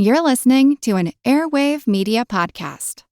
You're listening to an Airwave Media Podcast.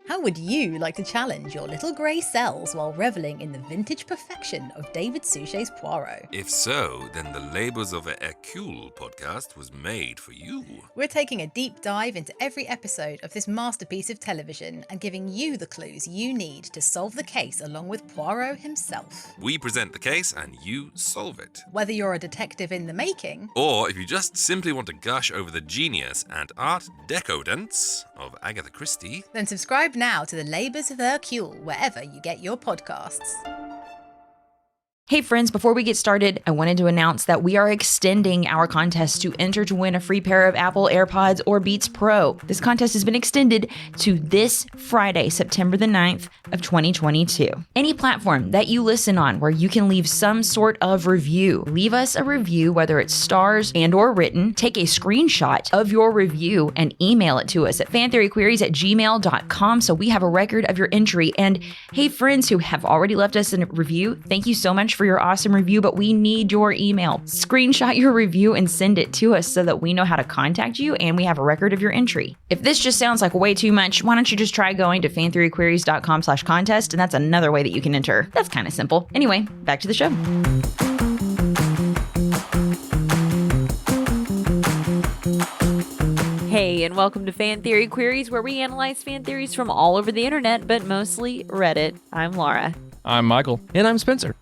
How would you like to challenge your little grey cells while reveling in the vintage perfection of David Suchet's Poirot? If so, then the Labors of a Hercule podcast was made for you. We're taking a deep dive into every episode of this masterpiece of television and giving you the clues you need to solve the case along with Poirot himself. We present the case and you solve it. Whether you're a detective in the making, or if you just simply want to gush over the genius and art decadence of Agatha Christie, then subscribe now to the Labors of Hercule wherever you get your podcasts. Hey friends, before we get started, I wanted to announce that we are extending our contest to enter to win a free pair of Apple AirPods or Beats Pro. This contest has been extended to this Friday, September the 9th of 2022. Any platform that you listen on where you can leave some sort of review, leave us a review, whether it's stars and or written. Take a screenshot of your review and email it to us at fantheoryqueries@gmail.com so we have a record of your entry. And hey friends who have already left us a review, thank you so much for your awesome review, but we need your email. Screenshot your review and send it to us so that we know how to contact you and we have a record of your entry. If this just sounds like way too much, why don't you just try going to fantheoryqueries.com/contest, and that's another way that you can enter. That's kind of simple. Anyway, back to the show. Hey, and welcome to Fan Theory Queries, where we analyze fan theories from all over the internet, but mostly Reddit. I'm Laura. I'm Michael. And I'm Spencer.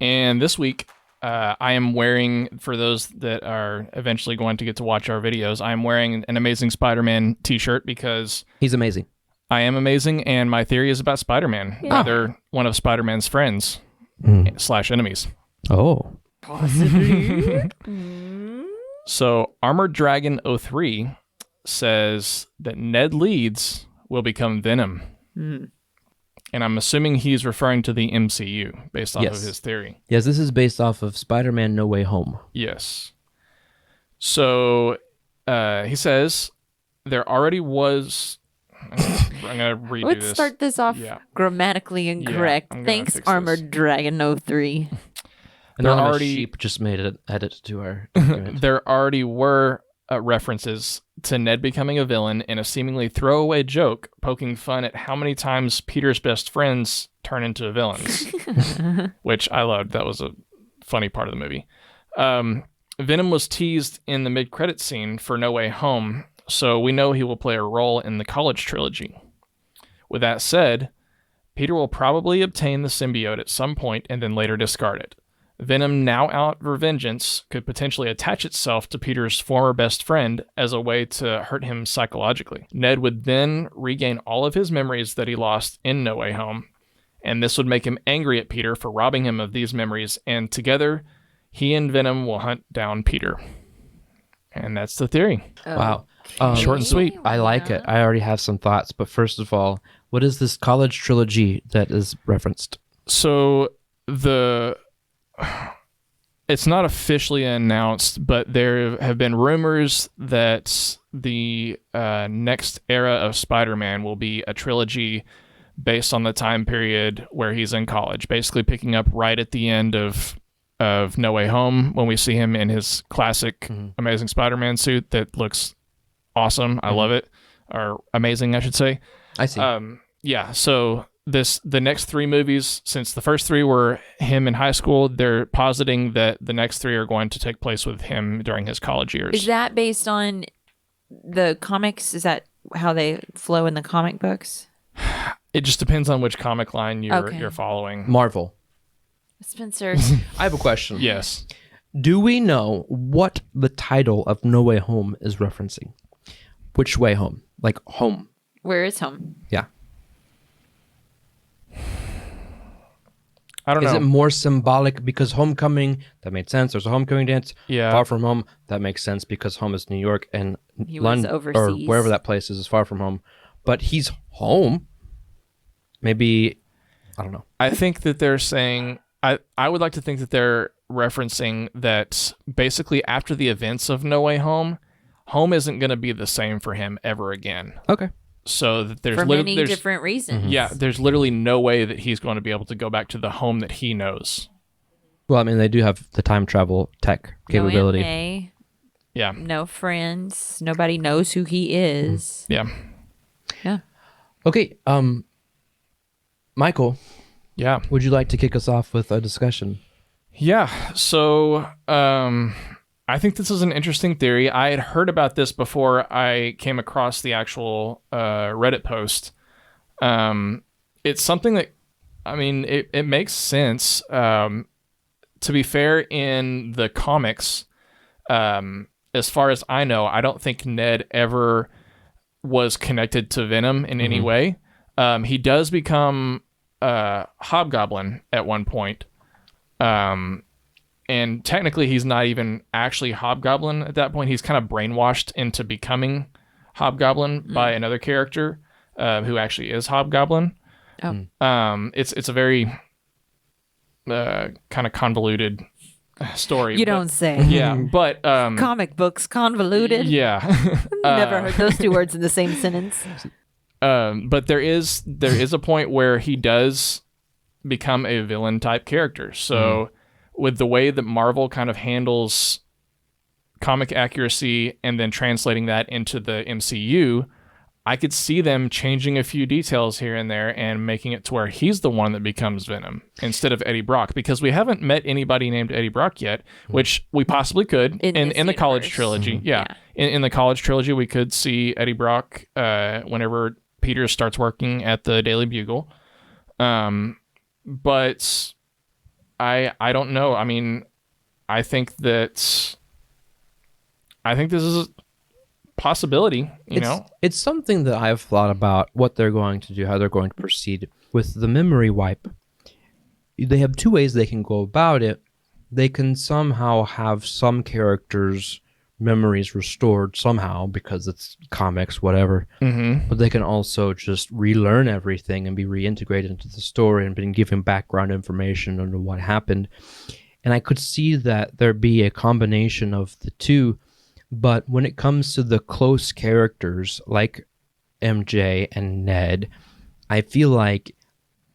And this week, I am wearing, for those that are eventually going to get to watch our videos, I am wearing an Amazing Spider-Man t-shirt because he's amazing. I am amazing, and my theory is about Spider-Man. Yeah. Rather, one of Spider-Man's friends / enemies. Oh. Possibly. So, Armored Dragon 03 says that Ned Leeds will become Venom. And I'm assuming he's referring to the MCU based off of his theory. Yes, this is based off of Spider-Man No Way Home. Yes. So he says there already was... I'm going to redo Let's this. start this off grammatically incorrect. I'm gonna Thanks, fix Armored this. Dragon 03. And There then already- Sheep just made an edit to our document. There already were references to Ned becoming a villain in a seemingly throwaway joke poking fun at how many times Peter's best friends turn into villains, which I loved. That was a funny part of the movie. Venom was teased in the mid-credit scene for No Way Home, so we know he will play a role in the college trilogy. With that said, Peter will probably obtain the symbiote at some point and then later discard it. Venom, now out for vengeance, could potentially attach itself to Peter's former best friend as a way to hurt him psychologically. Ned would then regain all of his memories that he lost in No Way Home, and this would make him angry at Peter for robbing him of these memories, and together, he and Venom will hunt down Peter. And that's the theory. Wow. Short and sweet. I like it. I already have some thoughts, but first of all, what is this college trilogy that is referenced? So, it's not officially announced, but there have been rumors that the next era of Spider-Man will be a trilogy based on the time period where he's in college, basically picking up right at the end of No Way Home when we see him in his classic Amazing Spider-Man suit that looks awesome. I love it. Or amazing, I should say. I see. So the next three movies, since the first three were him in high school, they're positing that the next three are going to take place with him during his college years. Is that based on the comics? Is that how they flow in the comic books? It just depends on which comic line you're following. Marvel. Spencer. I have a question. Yes. Do we know what the title of No Way Home is referencing? Which way home? Like home. Where is home? Yeah. I don't know. Is it more symbolic because homecoming? That made sense. There's a homecoming dance. Yeah. Far from home. That makes sense because home is New York and He was London or overseas. wherever that place is far from home. But he's home. Maybe, I don't know. I think that they're saying, I would like to think that they're referencing that basically after the events of No Way Home, home isn't going to be the same for him ever again. Okay. So that there's For many different reasons. Yeah, there's literally no way that he's going to be able to go back to the home that he knows. Well, I mean, they do have the time travel tech capability. No Yeah. No friends. Nobody knows who he is. Yeah. Yeah. Okay, Michael, Yeah. would you like to kick us off with a discussion? Yeah. So, I think this is an interesting theory. I had heard about this before I came across the actual Reddit post. It's something that, I mean, it makes sense. To be fair, in the comics, as far as I know, I don't think Ned ever was connected to Venom in any way. He does become Hobgoblin at one point. And technically he's not even actually Hobgoblin at that point. He's kind of brainwashed into becoming Hobgoblin by another character who actually is Hobgoblin. It's a very kind of convoluted story. You don't say. Yeah, but Comic books convoluted. yeah. Never heard those two words in the same sentence. But there is a point where he does become a villain type character. So with the way that Marvel kind of handles comic accuracy and then translating that into the MCU, I could see them changing a few details here and there and making it to where he's the one that becomes Venom instead of Eddie Brock, because we haven't met anybody named Eddie Brock yet, which we possibly could in the college trilogy. Yeah. In the college trilogy, we could see Eddie Brock whenever Peter starts working at the Daily Bugle. But I don't know. I mean, I think this is a possibility, you know? It's something that I've thought about what they're going to do, how they're going to proceed with the memory wipe. They have two ways they can go about it. They can somehow have some characters' memories restored somehow because it's comics, whatever. But they can also just relearn everything and be reintegrated into the story and been given background information on what happened. And I could see that there be a combination of the two. But when it comes to the close characters like MJ and Ned, I feel like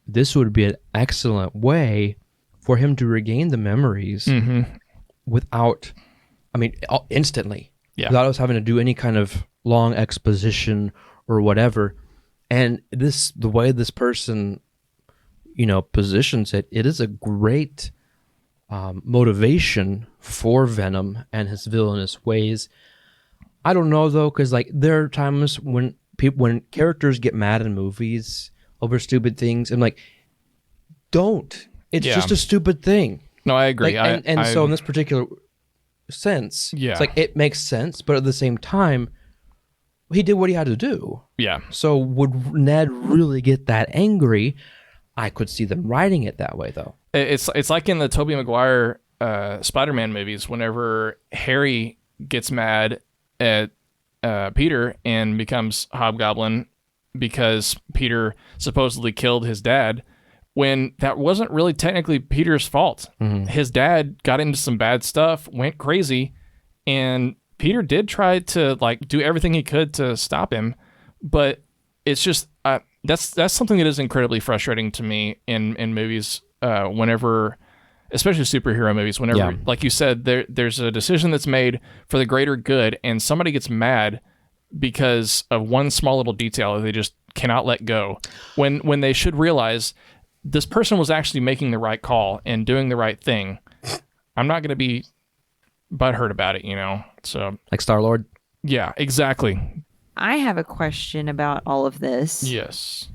this would be an excellent way for him to regain the memories without, I mean, instantly, without us having to do any kind of long exposition or whatever. And the way this person, positions it, it is a great motivation for Venom and his villainous ways. I don't know though, because there are times when characters get mad in movies over stupid things, and don't. It's just a stupid thing. No, I agree. So in this particular sense, it's it makes sense, but at the same time, he did what he had to do. Yeah. So would Ned really get that angry? I could see them writing it that way though. It's like in the Tobey Maguire Spider-Man movies, whenever Harry gets mad at Peter and becomes Hobgoblin because Peter supposedly killed his dad, when that wasn't really technically Peter's fault. His dad got into some bad stuff, went crazy, and Peter did try to do everything he could to stop him, but it's just that's something that is incredibly frustrating to me in movies. Whenever, especially superhero movies, whenever, like you said, there's a decision that's made for the greater good, and somebody gets mad because of one small little detail that they just cannot let go. When they should realize this person was actually making the right call and doing the right thing. I'm not going to be butthurt about it, So like Star-Lord. Yeah, exactly. I have a question about all of this. Yes.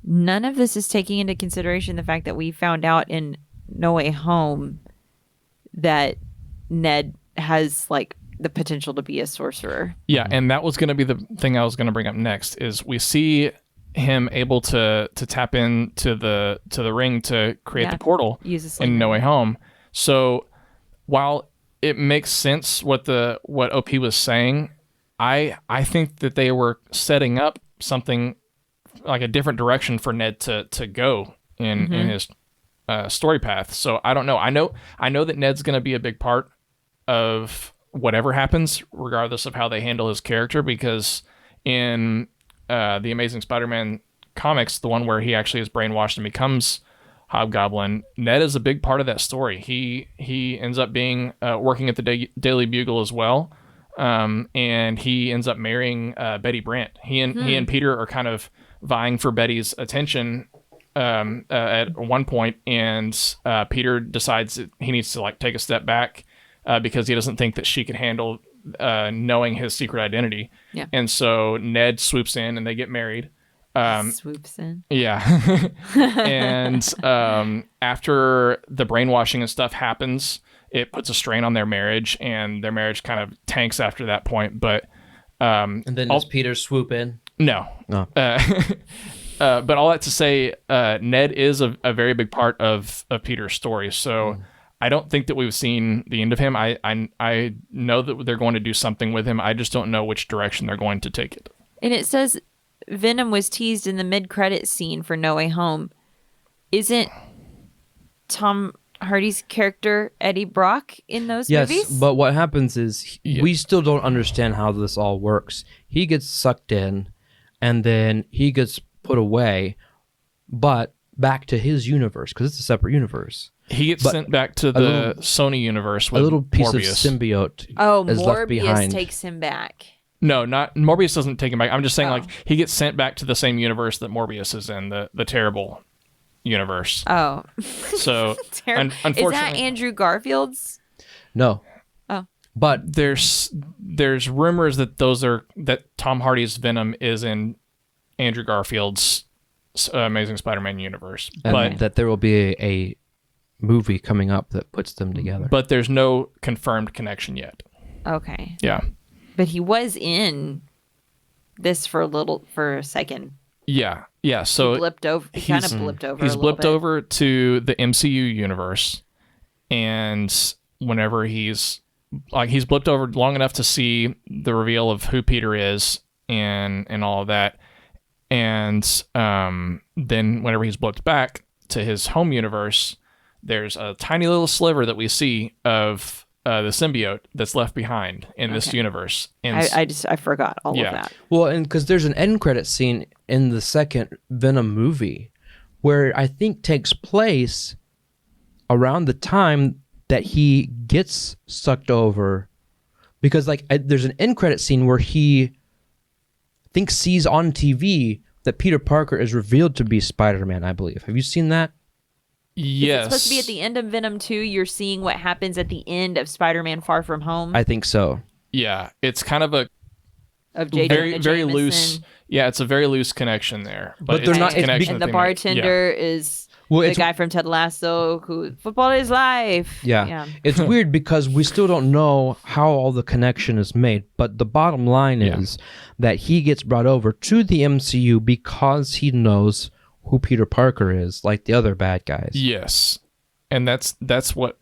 None of this is taking into consideration the fact that we found out in No Way Home that Ned has the potential to be a sorcerer. Yeah, and that was going to be the thing I was going to bring up next. Is we see him able to tap into the ring to create the portal in No Way Home. So while it makes sense what OP was saying, I think that they were setting up something like a different direction for Ned to go in his story path. So I don't know. I know that Ned's going to be a big part of whatever happens, regardless of how they handle his character, because in the Amazing Spider-Man comics, the one where he actually is brainwashed and becomes Hobgoblin, Ned is a big part of that story. He ends up being working at the Daily Bugle as well, and he ends up marrying Betty Brant. He and Peter are kind of vying for Betty's attention at one point, and Peter decides that he needs to like take a step back because he doesn't think that she can handle knowing his secret identity. Yeah. And so Ned swoops in and they get married. Swoops in. Yeah. And after the brainwashing and stuff happens, it puts a strain on their marriage, and their marriage kind of tanks after that point. But And then does Peter swoop in? no. No. But all that to say, Ned is a very big part of Peter's story. So I don't think that we've seen the end of him. I know that they're going to do something with him. I just don't know which direction they're going to take it. And it says Venom was teased in the mid-credit scene for No Way Home. Isn't Tom Hardy's character Eddie Brock in those movies? Yes, but what happens is we still don't understand how this all works. He gets sucked in, and then he gets put away, but back to his universe, because it's a separate universe. He gets sent back to the Sony universe with a little piece Morbius. of symbiote is left Morbius behind. takes him back. No, not Morbius doesn't take him back. I'm just saying, like, he gets sent back to the same universe that Morbius is in, the terrible universe. Oh. So, unfortunately, is that Andrew Garfield's? No. Oh. But there's rumors that that Tom Hardy's Venom is in Andrew Garfield's Amazing Spider-Man universe, and but that there will be a movie coming up that puts them together. But there's no confirmed connection yet. Okay. Yeah. But he was in this for a second. Yeah. Yeah. So he blipped over. He kind of blipped over. He's a little blipped bit. over to the MCU universe, and whenever he's blipped over long enough to see the reveal of who Peter is and all of that, and then whenever he's blipped back to his home universe, there's a tiny little sliver that we see of the symbiote that's left behind in this universe. And I forgot all of that. Well, and because there's an end credit scene in the second Venom movie where I think takes place around the time that he gets sucked over, because there's an end credit scene where he sees on TV that Peter Parker is revealed to be Spider-Man, I believe. Have you seen that? Yes. Is it supposed to be at the end of Venom 2? You're seeing what happens at the end of Spider-Man Far From Home? I think so. Yeah, it's kind of a very loose. Yeah, it's a very loose connection there. But they're it's not- a connection it's And that the they make. bartender is Well, the it's guy from Ted Lasso who football is life. Yeah. It's weird because we still don't know how all the connection is made, but the bottom line is that he gets brought over to the MCU because he knows who Peter Parker is, like the other bad guys. Yes, and that's what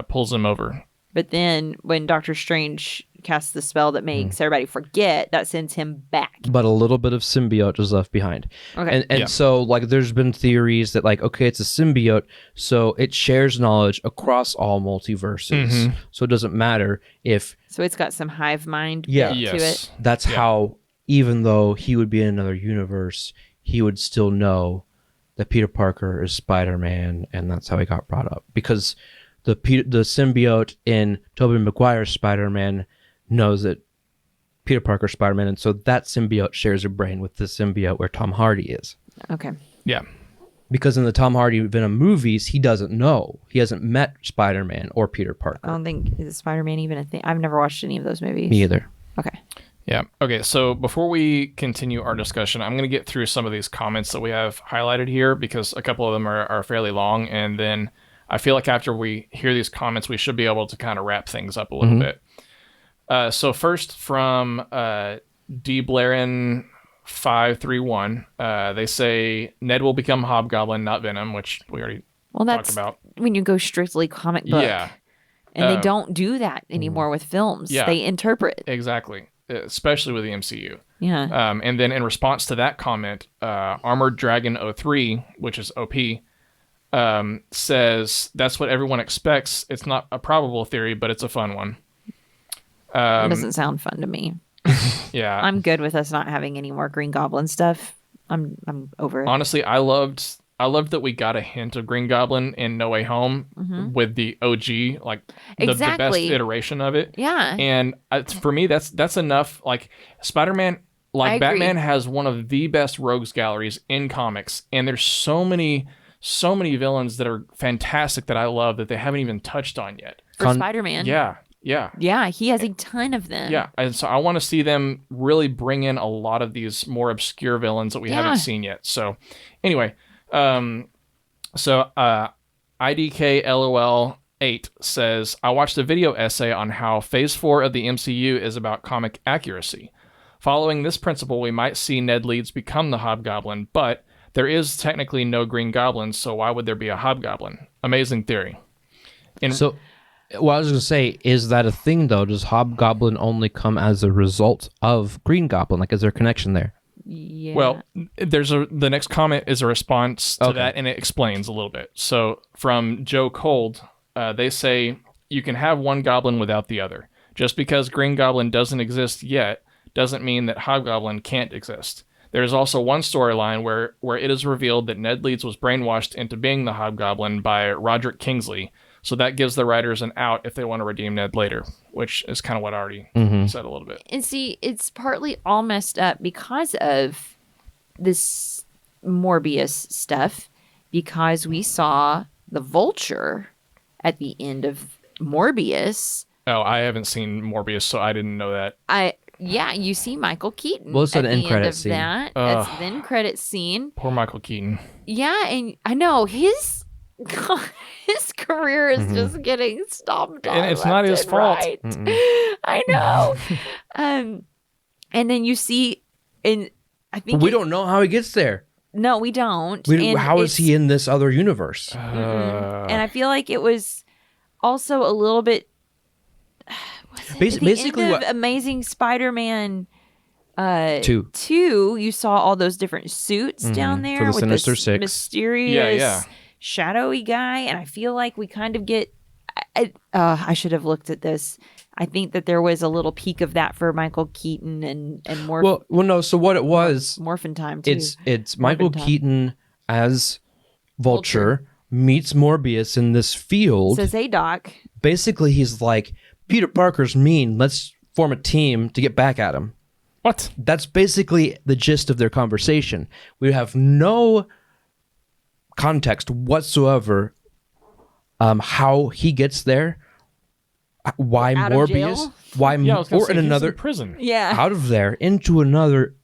pulls him over. But then when Doctor Strange casts the spell that makes everybody forget, that sends him back. But a little bit of symbiote is left behind. Okay. And so there's been theories that okay, it's a symbiote, so it shares knowledge across all multiverses. So it doesn't matter if So it's got some hive mind Yeah. bit to Yes. it. that's how, even though he would be in another universe, he would still know that Peter Parker is Spider-Man, and that's how he got brought up. Because the symbiote in Tobey Maguire's Spider-Man knows that Peter Parker's Spider-Man, and so that symbiote shares a brain with the symbiote where Tom Hardy is. Okay. Yeah. Because in the Tom Hardy Venom movies, he doesn't know. He hasn't met Spider-Man or Peter Parker. I don't think is Spider-Man even a thing. I've never watched any of those movies. Me either. Okay. Yeah. Okay. So before we continue our discussion, I'm going to get through some of these comments that we have highlighted here because a couple of them are fairly long. And then I feel like after we hear these comments, we should be able to kind of wrap things up a little bit. So first from D. Blairin 531, they say Ned will become Hobgoblin, not Venom, which we already talked That's about. when you go strictly comic book. Yeah. And they don't do that anymore with films. Yeah. They interpret. Exactly. Especially with the MCU. Yeah. And then in response to that comment, Armored Dragon 03, which is OP, says that's what everyone expects. It's not a probable theory, but it's a fun one. It doesn't sound fun to me. Yeah. I'm good with us not having any more Green Goblin stuff. I'm over it. Honestly, I loved I love that we got a hint of Green Goblin in No Way Home with the OG, like the best iteration of it. Yeah. And for me, that's enough. Like Spider-Man, like Batman has one of the best rogues galleries in comics, and there's so many villains that are fantastic that I love that they haven't even touched on yet. For Spider-Man. Yeah. Yeah, he has a ton of them. Yeah, and so I want to see them really bring in a lot of these more obscure villains that we haven't seen yet. So anyway, IDKLOL8 says, I watched a video essay on how Phase 4 of the MCU is about comic accuracy. Following this principle, we might see Ned Leeds become the Hobgoblin, but there is technically no Green Goblin, so why would there be a Hobgoblin? Amazing theory. Well, I was going to say, is that a thing, though? Does Hobgoblin only come as a result of Green Goblin? Like, is there a connection there? Yeah. Well, the next comment is a response to that, and it explains a little bit. So, from Joe Cold, they say, you can have one goblin without the other. Just because Green Goblin doesn't exist yet doesn't mean that Hobgoblin can't exist. There is also one storyline where it is revealed that Ned Leeds was brainwashed into being the Hobgoblin by Roderick Kingsley. So that gives the writers an out if they want to redeem Ned later, which is kind of what I already said a little bit. And see, it's partly all messed up because of this Morbius stuff, because we saw the Vulture at the end of Morbius. Oh, I haven't seen Morbius, so I didn't know that. Yeah, you see Michael Keaton. Well, it's at an the end credit end of scene. That. That's the end credit scene. Poor Michael Keaton. Yeah, and I know his career is just getting stomped on. And it's not his fault. Right. I know. And then you see, and I think We don't know how he gets there. No, we don't. How is he in this other universe? And I feel like it was also a little bit. Basically, end what of Amazing Spider-Man 2. You saw all those different suits down there For the with Sinister this Six. mysterious, shadowy guy, and I feel like we kind of get. I should have looked at this. I think that there was a little peek of that for Michael Keaton and more. Well, no. So what it was? Morphin time too. It's Michael Keaton as Vulture meets Morbius in this field. Says, "Hey, Doc." Basically, he's like, Peter Parker's mean. Let's form a team to get back at him. What? That's basically the gist of their conversation. We have no context whatsoever how he gets there, why Out of Morbius, jail? I was gonna or say, in he's another prison. Yeah. out of there into another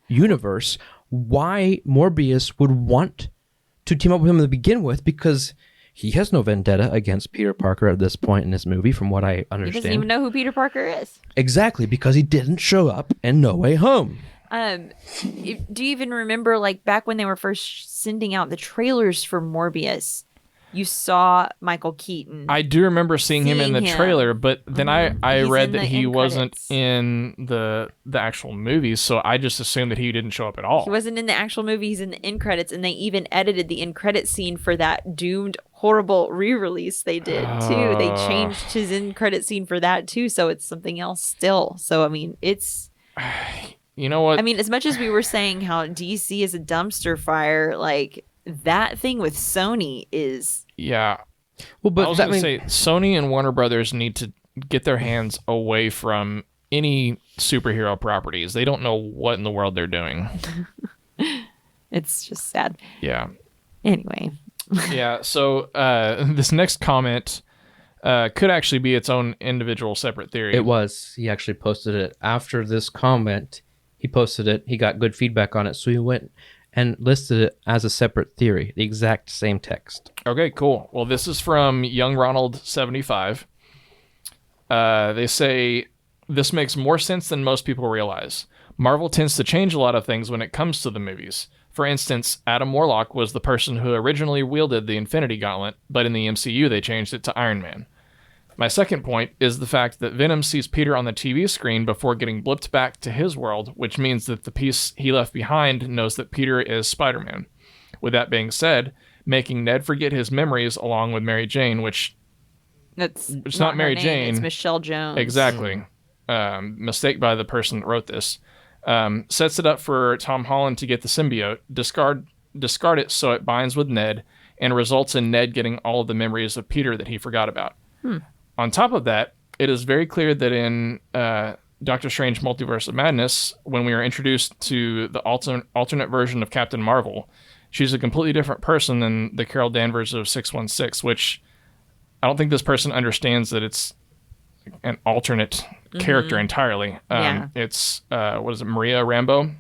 universe, why Morbius would want to team up with him to begin with, because he has no vendetta against Peter Parker at this point in this movie, from what I understand. He doesn't even know who Peter Parker is. Exactly, because he didn't show up in No Way Home. Do you even remember, like, back when they were first sending out the trailers for Morbius, you saw Michael Keaton. I do remember seeing him in the trailer, but then I He's read in that the he end wasn't credits. in the actual movies, so I just assumed that he didn't show up at all. He wasn't in the actual movie. He's in the end credits, and they even edited the end credit scene for that doomed, horrible re-release they did too. They changed his end credit scene for that too, so it's something else still. So I mean, it's. You know what? I mean, as much as we were saying how DC is a dumpster fire, like that thing with Sony is. Yeah. Well, but I was going to say, Sony and Warner Brothers need to get their hands away from any superhero properties. They don't know what in the world they're doing. It's just sad. Yeah. Anyway. Yeah. So this next comment could actually be its own individual separate theory. it was. He actually posted it after this comment. He posted it. He got good feedback on it, so he went and listed it as a separate theory, the exact same text. Okay, cool. Well, this is from Young Ronald 75. They say, this makes more sense than most people realize. Marvel tends to change a lot of things when it comes to the movies. For instance, Adam Warlock was the person who originally wielded the Infinity Gauntlet, but in the MCU they changed it to Iron Man. My second point is the fact that Venom sees Peter on the TV screen before getting blipped back to his world, which means that the piece he left behind knows that Peter is Spider-Man. With that being said, making Ned forget his memories along with Mary Jane, which It's not her Mary name, Jane. It's Michelle Jones. Exactly. Mistake by the person that wrote this. Sets it up for Tom Holland to get the symbiote, discard it so it binds with Ned and results in Ned getting all of the memories of Peter that he forgot about. On top of that, it is very clear that in Doctor Strange Multiverse of Madness, when we are introduced to the alternate version of Captain Marvel, she's a completely different person than the Carol Danvers of 616, which I don't think this person understands that it's an alternate character entirely. It's, what is it, Maria Rambeau?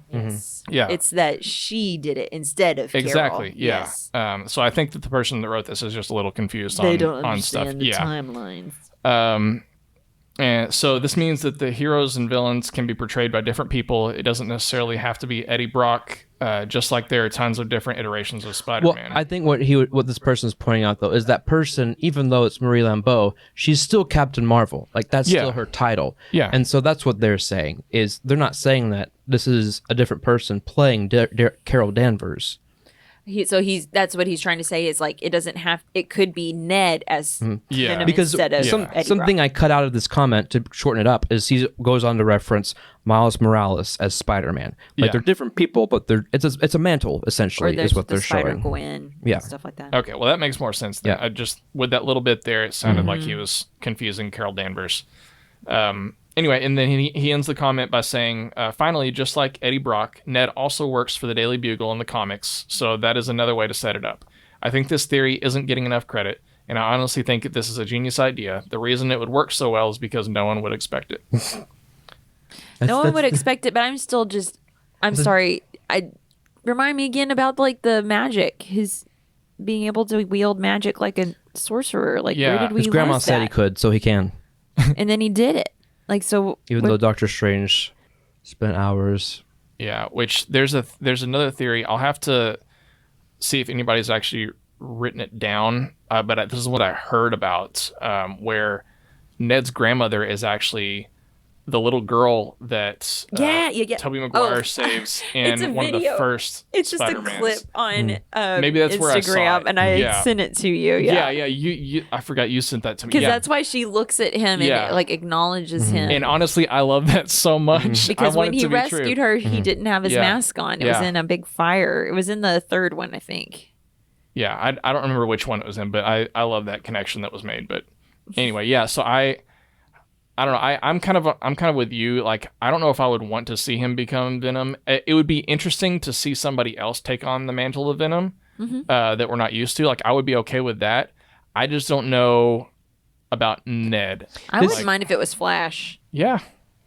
Yeah. It's that she did it instead of Exactly, Carol. yeah. Yes. So I think that the person that wrote this is just a little confused They on don't stuff. understand the timelines. And so this means that the heroes and villains can be portrayed by different people. It doesn't necessarily have to be Eddie Brock, just like there are tons of different iterations of Spider-Man. Well, I think what this person is pointing out, though, is that person, even though it's Marie Laveau, she's still Captain Marvel. Like, that's still her title. Yeah. And so that's what they're saying, is they're not saying that this is a different person playing Carol Danvers. That's what he's trying to say is like it could be Ned as Venom Because instead of Eddie something Brock. I cut out of this comment to shorten it up is he goes on to reference Miles Morales as Spider-Man. Like, they're different people, but it's a mantle, essentially, is what they're showing. Spider-Gwen, Yeah. stuff like that. Okay, well, that makes more sense then. Yeah. I just, with that little bit there, it sounded like he was confusing Carol Danvers. Anyway, and then he ends the comment by saying, finally, just like Eddie Brock, Ned also works for the Daily Bugle in the comics, so that is another way to set it up. I think this theory isn't getting enough credit, and I honestly think that this is a genius idea. The reason it would work so well is because no one would expect it. No one would expect it, but I'm sorry. Remind me again about like the magic, his being able to wield magic like a sorcerer. Like, where did we His grandma learn said that? he could, so he can. And then he did it. Like, so Even though Doctor Strange spent hours. Yeah, which there's another theory. I'll have to see if anybody's actually written it down, but this is what I heard about, where Ned's grandmother is actually the little girl that Tobey Maguire saves in one of the first it's just Spider-Mans. a clip on Maybe that's Instagram, where I saw it. and I sent it to you. Yeah. You I forgot you sent that to me. Because that's why she looks at him and like acknowledges him. And honestly, I love that so much. Because I want when it he to be rescued true. her, he didn't have his mask on. It was in a big fire. It was in the third one, I think. Yeah, I don't remember which one it was in, but I love that connection that was made. But anyway, yeah. So I don't know. I'm kind of with you. Like, I don't know if I would want to see him become Venom. It would be interesting to see somebody else take on the mantle of Venom that we're not used to. Like, I would be okay with that. I just don't know about Ned. I wouldn't mind if it was Flash. Yeah,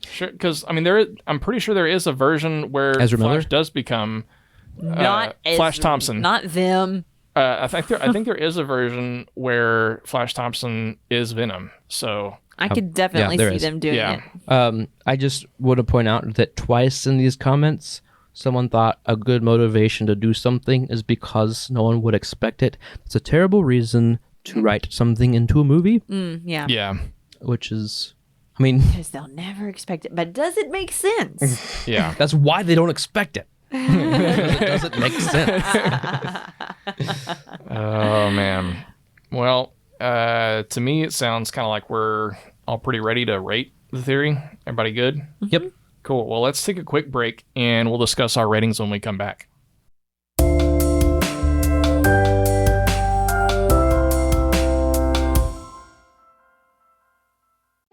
sure. Because I mean, I'm pretty sure there is a version where Ezra Flash Miller? does become Not Flash Ezra, Thompson. Not them. I think there is a version where Flash Thompson is Venom. So I could definitely there see is. them doing Yeah. it. I just want to point out that twice in these comments, someone thought a good motivation to do something is because no one would expect it. It's a terrible reason to write something into a movie, Yeah. yeah, which is, I mean, Because they'll never expect it. But does it make sense? yeah. that's why they don't expect it. It doesn't make sense. Oh man. Well, to me, it sounds kind of like we're all pretty ready to rate the theory. Everybody good? Yep. Cool. Well, let's take a quick break and we'll discuss our ratings when we come back.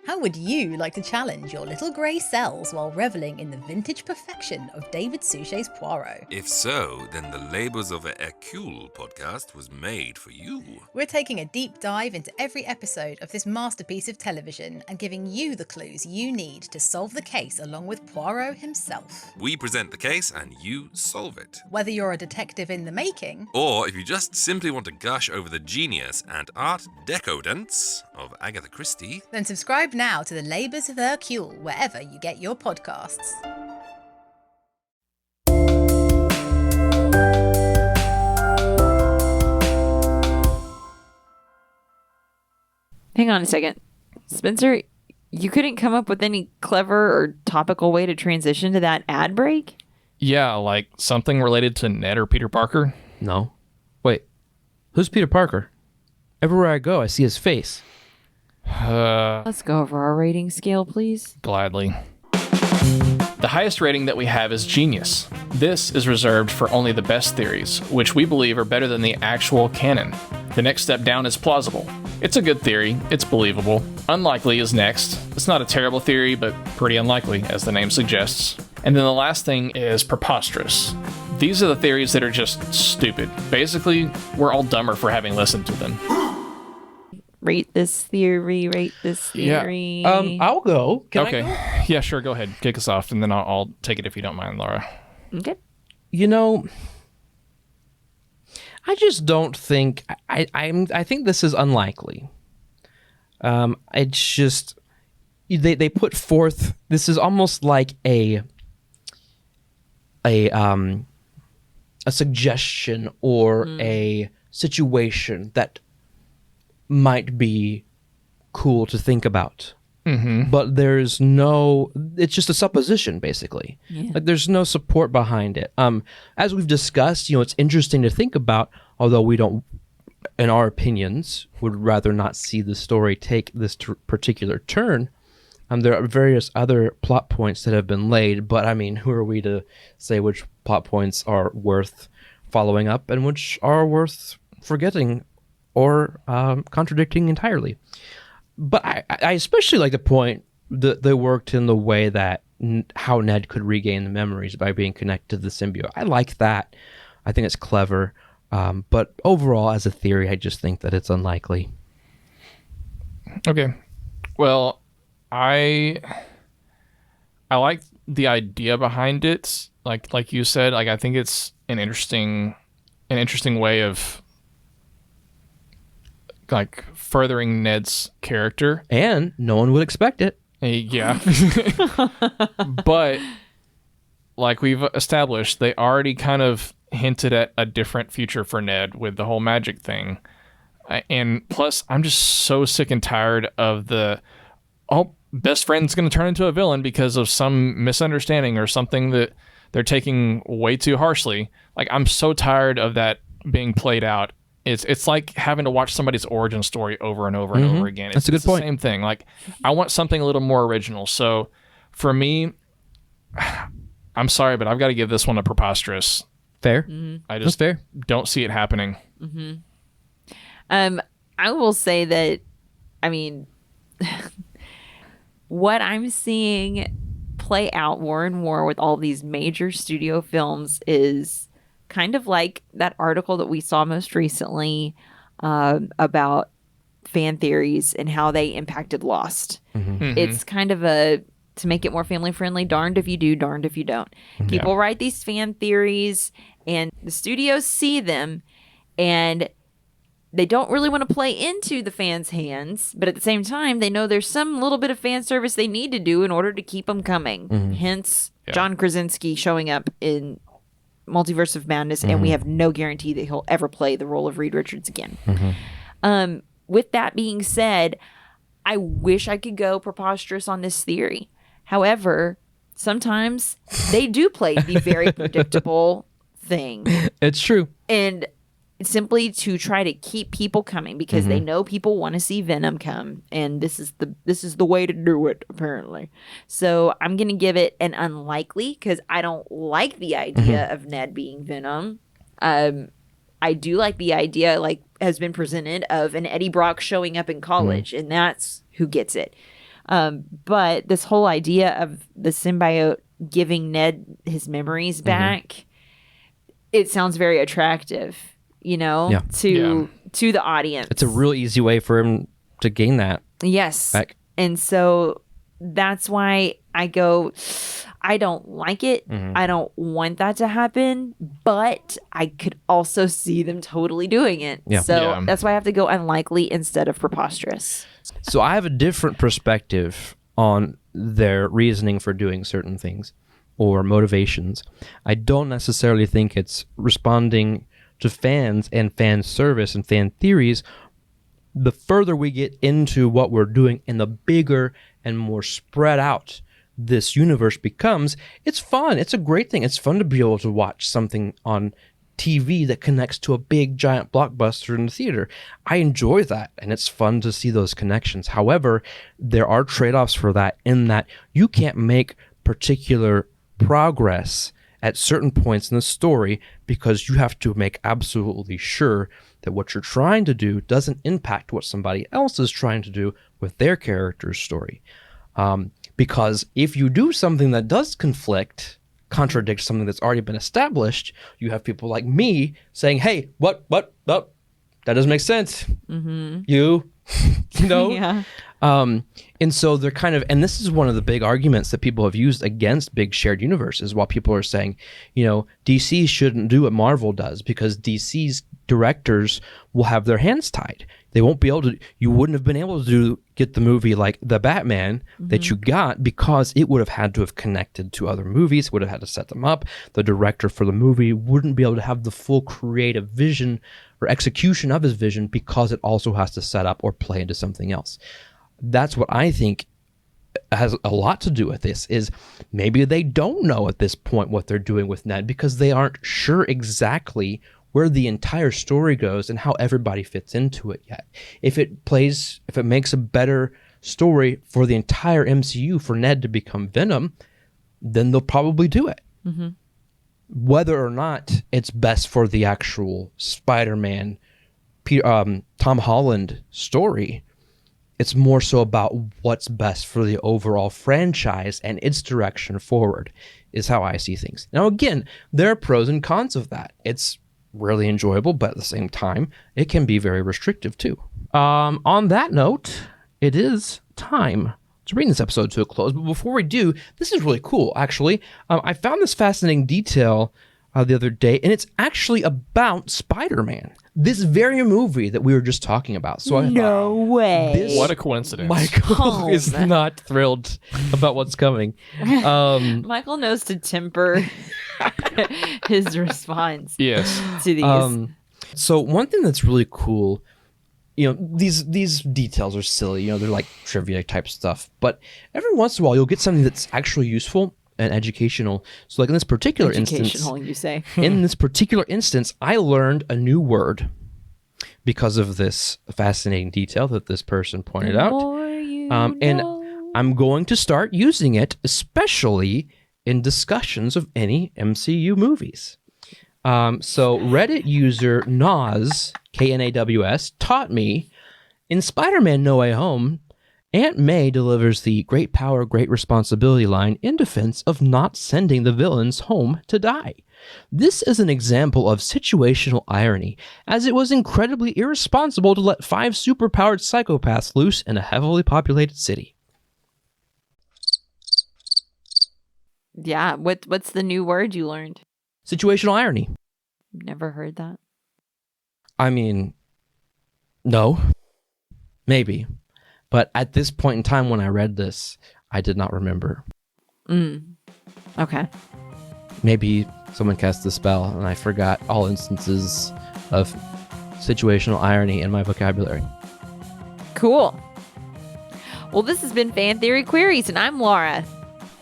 How would you like to challenge your little grey cells while reveling in the vintage perfection of David Suchet's Poirot? If so, then the Labors of a Hercule podcast was made for you. We're taking a deep dive into every episode of this masterpiece of television and giving you the clues you need to solve the case along with Poirot himself. We present the case and you solve it. Whether you're a detective in the making, Or if you just simply want to gush over the genius and art decadence of Agatha Christie, then subscribe now to the Labours of Hercule wherever you get your podcasts. Hang on a second. Spencer, you couldn't come up with any clever or topical way to transition to that ad break? Yeah, like something related to Ned or Peter Parker. No. Wait. Who's Peter Parker? Everywhere I go, I see his face. Let's go over our rating scale, please. Gladly. The highest rating that we have is Genius. This is reserved for only the best theories, which we believe are better than the actual canon. The next step down is plausible. It's a good theory, it's believable. Unlikely is next. It's not a terrible theory, but pretty unlikely, as the name suggests. And then the last thing is preposterous. These are the theories that are just stupid. Basically, we're all dumber for having listened to them. Rate this theory, rate this theory. I'll go. Can Okay. I go? Yeah, sure, go ahead. Kick us off, and then I'll take it if you don't mind, Laura. Okay. You know, I just don't think I think this is unlikely. It's just they put forth, this is almost like a suggestion or a situation that might be cool to think about. But there's no, it's just a supposition, basically. Yeah. Like, there's no support behind it. As we've discussed, it's interesting to think about, although we don't, in our opinions, would rather not see the story take this particular turn. There are various other plot points that have been laid, but I mean, who are we to say which plot points are worth following up and which are worth forgetting or contradicting entirely? But I especially like the point that they worked in the way that how Ned could regain the memories by being connected to the symbiote. I like that. I think it's clever. But overall, as a theory, I just think that it's unlikely. Okay. Well, I like the idea behind it. Like you said, like I think it's an interesting way of like furthering Ned's character. And no one would expect it. Yeah. But like we've established, they already kind of hinted at a different future for Ned with the whole magic thing. And plus, I'm just so sick and tired of the, best friend's going to turn into a villain because of some misunderstanding or something that they're taking way too harshly. Like, I'm so tired of that being played out. It's like having to watch somebody's origin story over and over and over again. That's a good point. The same thing. Like, I want something a little more original. So, for me, I'm sorry, but I've got to give this one a preposterous. Fair. I That's just fair. don't see it happening. I will say that, I mean, what I'm seeing play out more and more with all these major studio films is kind of like that article that we saw most recently about fan theories and how they impacted Lost. It's kind of to make it more family friendly, darned if you do, darned if you don't. People write these fan theories and the studios see them and they don't really want to play into the fans' hands, but at the same time, they know there's some little bit of fan service they need to do in order to keep them coming. Hence, John Krasinski showing up in Multiverse of Madness, and we have no guarantee that he'll ever play the role of Reed Richards again. With that being said, I wish I could go preposterous on this theory. However, sometimes they do play the very predictable thing. It's true. And simply to try to keep people coming because they know people want to see Venom come, and this is the way to do it, apparently. So I'm gonna give it an unlikely because I don't like the idea of Ned being Venom. I do like the idea, like has been presented, of an Eddie Brock showing up in college, and that's who gets it. But this whole idea of the symbiote giving Ned his memories back, it sounds very attractive. To the audience. It's a real easy way for him to gain that. Yes. Back. And so that's why I go, I don't like it. I don't want that to happen, but I could also see them totally doing it. Yeah. So that's why I have to go unlikely instead of preposterous. So I have a different perspective on their reasoning for doing certain things or motivations. I don't necessarily think it's responding to fans and fan service and fan theories. The further we get into what we're doing and the bigger and more spread out this universe becomes, it's fun. It's a great thing. It's fun to be able to watch something on TV that connects to a big giant blockbuster in the theater. I enjoy that, and it's fun to see those connections. However, there are trade-offs for that, in that you can't make particular progress at certain points in the story, because you have to make absolutely sure that what you're trying to do doesn't impact what somebody else is trying to do with their character's story. Because if you do something that does contradict something that's already been established, you have people like me saying, hey, what, that doesn't make sense. You know? Yeah. And so they're kind of, and this is one of the big arguments that people have used against big shared universes, while people are saying, DC shouldn't do what Marvel does because DC's directors will have their hands tied. They won't be able to, you wouldn't have been able to get the movie like The Batman that you got, because it would have had to have connected to other movies, would have had to set them up. The director for the movie wouldn't be able to have the full creative vision or execution of his vision, because it also has to set up or play into something else. That's what I think has a lot to do with this, is maybe they don't know at this point what they're doing with Ned, because they aren't sure exactly where the entire story goes and how everybody fits into it yet. If it makes a better story for the entire MCU for Ned to become Venom, then they'll probably do it. Whether or not it's best for the actual Spider-Man, Tom Holland story, it's more so about what's best for the overall franchise and its direction forward, is how I see things. Now, again, there are pros and cons of that. It's really enjoyable, but at the same time, it can be very restrictive too. On that note, it is time to bring this episode to a close. But before we do, this is really cool, actually. I found this fascinating detail the other day, and it's actually about Spider-Man. This very movie that we were just talking about. So No way. What a coincidence. Michael is not thrilled about what's coming. Michael knows to temper his response Yes. to these. So one thing that's really cool, these details are silly, they're like trivia type stuff, but every once in a while you'll get something that's actually useful and educational. So like in this particular instance, you say. in this particular instance, I learned a new word because of this fascinating detail that this person pointed out. And I'm going to start using it, especially in discussions of any MCU movies. So Reddit user Nas, Knaws, taught me, in Spider-Man No Way Home, Aunt May delivers the great power, great responsibility line in defense of not sending the villains home to die. This is an example of situational irony, as it was incredibly irresponsible to let 5 superpowered psychopaths loose in a heavily populated city. Yeah, what's the new word you learned? Situational irony. Never heard that. I mean, no. Maybe. But at this point in time when I read this, I did not remember. Okay. Maybe someone cast the spell and I forgot all instances of situational irony in my vocabulary. Cool. Well, this has been Fan Theory Queries, and I'm Laura.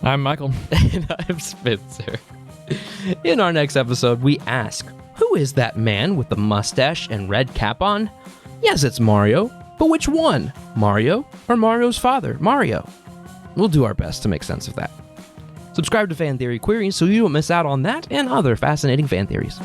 I'm Michael. And I'm Spencer. In our next episode, we ask, who is that man with the mustache and red cap on? Yes, it's Mario. But which one? Mario or Mario's father, Mario? We'll do our best to make sense of that. Subscribe to Fan Theory Queries so you don't miss out on that and other fascinating fan theories.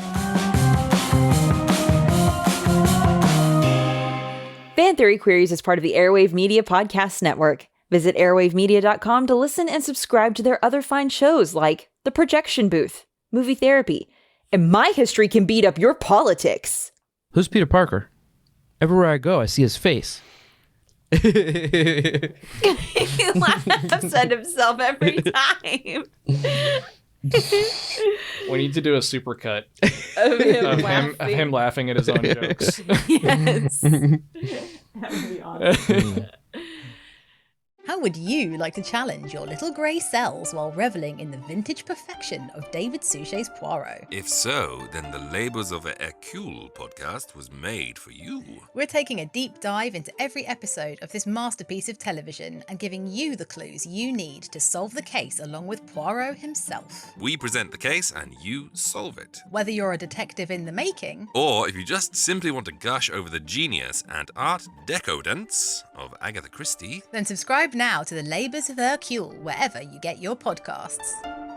Fan Theory Queries is part of the Airwave Media Podcast Network. Visit airwavemedia.com to listen and subscribe to their other fine shows like The Projection Booth, Movie Therapy, and My History Can Beat Up Your Politics. Who's Peter Parker? Everywhere I go, I see his face. He laughs at himself every time. We need to do a supercut Of of him laughing at his own jokes. Yes. That would be awesome. How would you like to challenge your little grey cells while reveling in the vintage perfection of David Suchet's Poirot? If so, then the Labours of a Hercule podcast was made for you. We're taking a deep dive into every episode of this masterpiece of television and giving you the clues you need to solve the case along with Poirot himself. We present the case and you solve it. Whether you're a detective in the making, Or if you just simply want to gush over the genius and art decadence of Agatha Christie, Then subscribe now to The Labours of Hercule wherever you get your podcasts.